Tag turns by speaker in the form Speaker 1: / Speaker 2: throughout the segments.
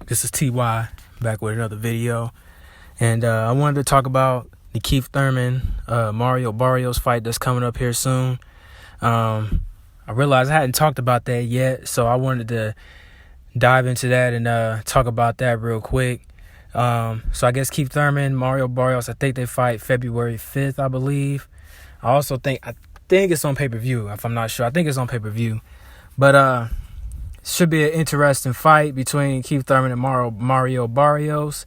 Speaker 1: This is TY back with another video, and I wanted to talk about the Keith Thurman Mario Barrios fight that's coming up here soon. I realized I hadn't talked about that yet, so I wanted to dive into that and talk about that real quick. So I guess Keith Thurman, Mario Barrios, I think they fight February 5th, I believe. I think it's on pay-per-view, if I'm not sure. I think it's on pay-per-view. But should be an interesting fight between Keith Thurman and Mario Barrios.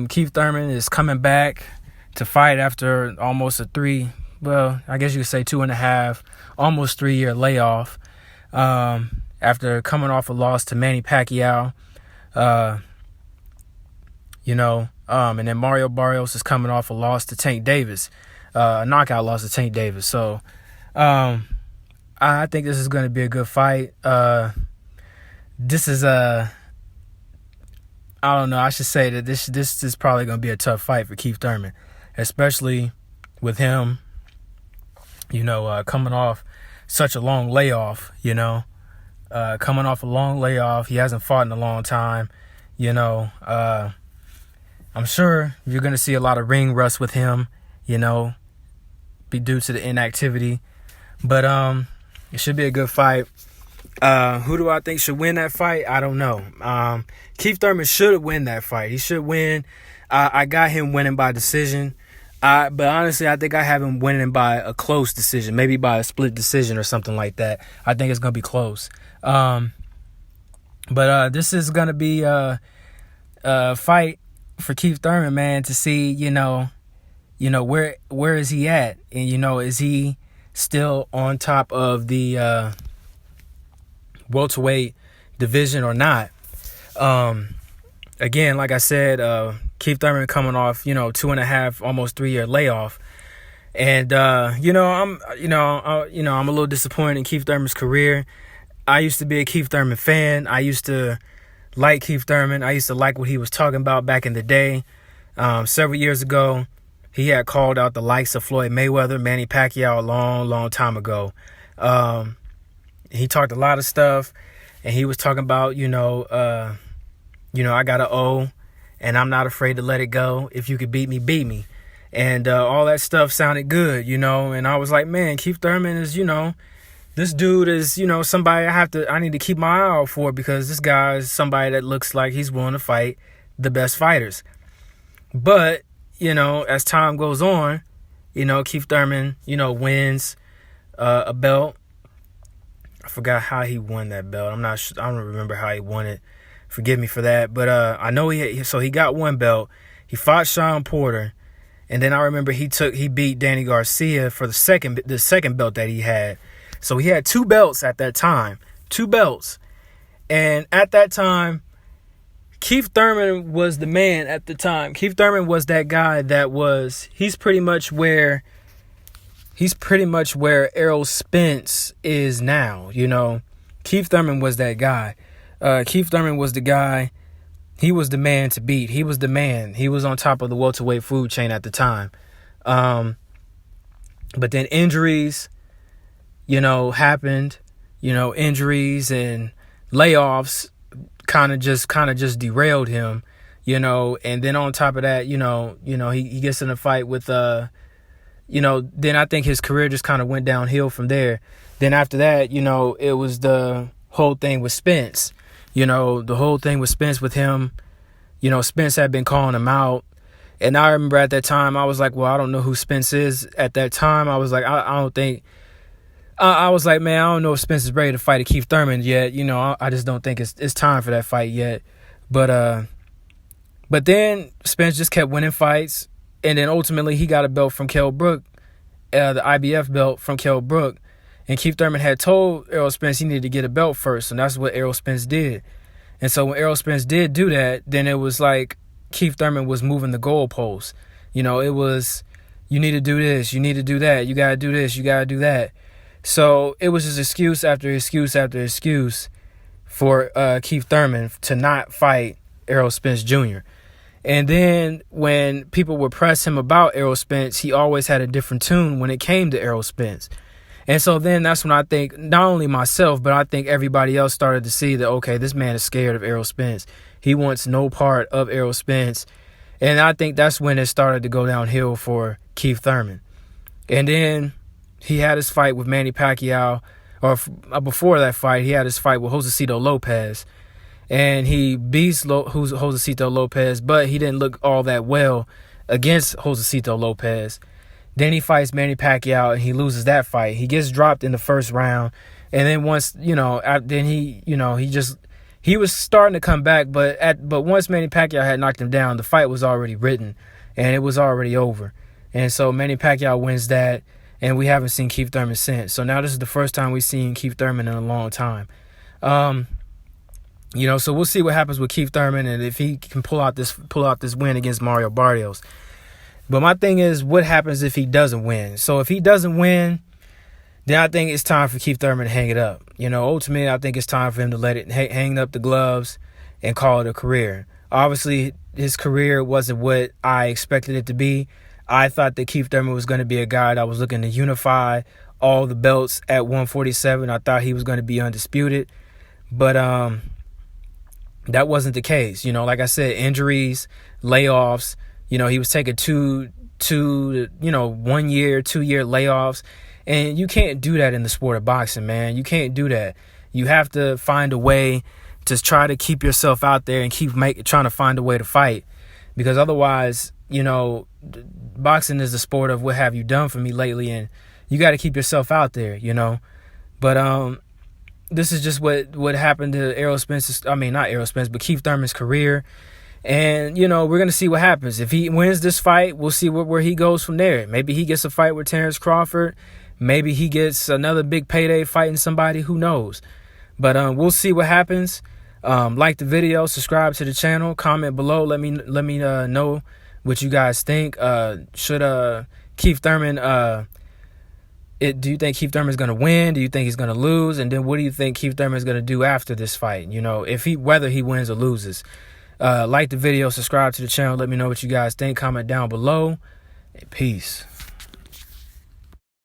Speaker 1: Keith Thurman is coming back to fight after almost I guess you could say 2.5, almost 3-year layoff. After coming off a loss to Manny Pacquiao, and then Mario Barrios is coming off a loss to Tank Davis, a knockout loss to Tank Davis. So, I think this is going to be a good fight. This is I don't know. I should say that this is probably going to be a tough fight for Keith Thurman, especially with him, coming off such a long layoff. Coming off a long layoff, he hasn't fought in a long time. I'm sure you're going to see a lot of ring rust with him. Be due to the inactivity, but it should be a good fight. Who do I think should win that fight? I don't know. Keith Thurman should win that fight. He should win. I got him winning by decision. But honestly, I think I have him winning by a close decision, maybe by a split decision or something like that. I think it's going to be close. But this is going to be a fight for Keith Thurman, man, to see, where is he at? And, is he still on top of the welterweight division or not? Again, like I said, Keith Thurman coming off, 2.5, almost 3-year layoff. And, I'm a little disappointed in Keith Thurman's career. I used to be a Keith Thurman fan. I used to like Keith Thurman. I used to like what he was talking about back in the day. Several years ago, he had called out the likes of Floyd Mayweather, Manny Pacquiao a long, long time ago. He talked a lot of stuff, and he was talking about, I got an O, and I'm not afraid to let it go. If you could beat me, beat me. And all that stuff sounded good, and I was like, man, Keith Thurman is, this dude is, somebody I need to keep my eye out for, because this guy is somebody that looks like he's willing to fight the best fighters. But, as time goes on, Keith Thurman, wins a belt. I forgot how he won that belt. I'm not sure. I don't remember how he won it. Forgive me for that. But I know he got one belt. He fought Sean Porter, and then I remember he beat Danny Garcia for the second belt that he had. So he had 2 belts at that time. 2 belts. And at that time, Keith Thurman was the man at the time. Keith Thurman was that guy he's pretty much where Errol Spence is now, Keith Thurman was that guy. Keith Thurman was the guy. He was the man to beat. He was the man. He was on top of the welterweight food chain at the time. But then injuries, happened. Injuries and layoffs kind of just derailed him, and then on top of that, he gets in a fight with then I think his career just kind of went downhill from there. Then after that, it was the whole thing with Spence. The whole thing with Spence with him, Spence had been calling him out. And I remember at that time, I was like, well, I don't know who Spence is. At that time, I was like, I was like, man, I don't know if Spence is ready to fight a Keith Thurman yet. I just don't think it's time for that fight yet. But then Spence just kept winning fights. And then ultimately he got a belt from Kell Brook, the IBF belt from Kell Brook. And Keith Thurman had told Errol Spence he needed to get a belt first, and that's what Errol Spence did. And so when Errol Spence did do that, then it was like Keith Thurman was moving the goalposts. You know, it was, you need to do this, you need to do that, you got to do this, you got to do that. So it was just excuse after excuse after excuse for Keith Thurman to not fight Errol Spence Jr. And then when people would press him about Errol Spence, he always had a different tune when it came to Errol Spence. And so then that's when I think not only myself, but I think everybody else started to see that, okay, this man is scared of Errol Spence. He wants no part of Errol Spence. And I think that's when it started to go downhill for Keith Thurman. And then he had his fight with Manny Pacquiao, or before that fight, he had his fight with Josecito Lopez. And he beats Josecito Lopez, but he didn't look all that well against Josecito Lopez. Then he fights Manny Pacquiao and he loses that fight. He gets dropped in the first round. And then once, then he was starting to come back, but once Manny Pacquiao had knocked him down, the fight was already written and it was already over. And so Manny Pacquiao wins that, and we haven't seen Keith Thurman since. So now this is the first time we've seen Keith Thurman in a long time. So we'll see what happens with Keith Thurman and if he can pull out this win against Mario Barrios. But my thing is, what happens if he doesn't win? So if he doesn't win, then I think it's time for Keith Thurman to hang it up. Ultimately, I think it's time for him to hang up the gloves and call it a career. Obviously, his career wasn't what I expected it to be. I thought that Keith Thurman was going to be a guy that was looking to unify all the belts at 147. I thought he was going to be undisputed. But that wasn't the case. Like I said, injuries, layoffs. He was taking 1 year, 2 year layoffs. And you can't do that in the sport of boxing, man. You can't do that. You have to find a way to try to keep yourself out there and keep trying to find a way to fight. Because otherwise, boxing is the sport of what have you done for me lately. And you got to keep yourself out there, But this is just what happened to Keith Thurman's career. And, we're going to see what happens. If he wins this fight, we'll see where he goes from there. Maybe he gets a fight with Terrence Crawford. Maybe he gets another big payday fighting somebody. Who knows? But we'll see what happens. Like the video, subscribe to the channel, comment below. Let me know what you guys think. Should Keith Thurman... do you think Keith Thurman is going to win? Do you think he's going to lose? And then what do you think Keith Thurman is going to do after this fight? Whether he wins or loses. Like the video, subscribe to the channel. Let me know what you guys think. Comment down below. Peace.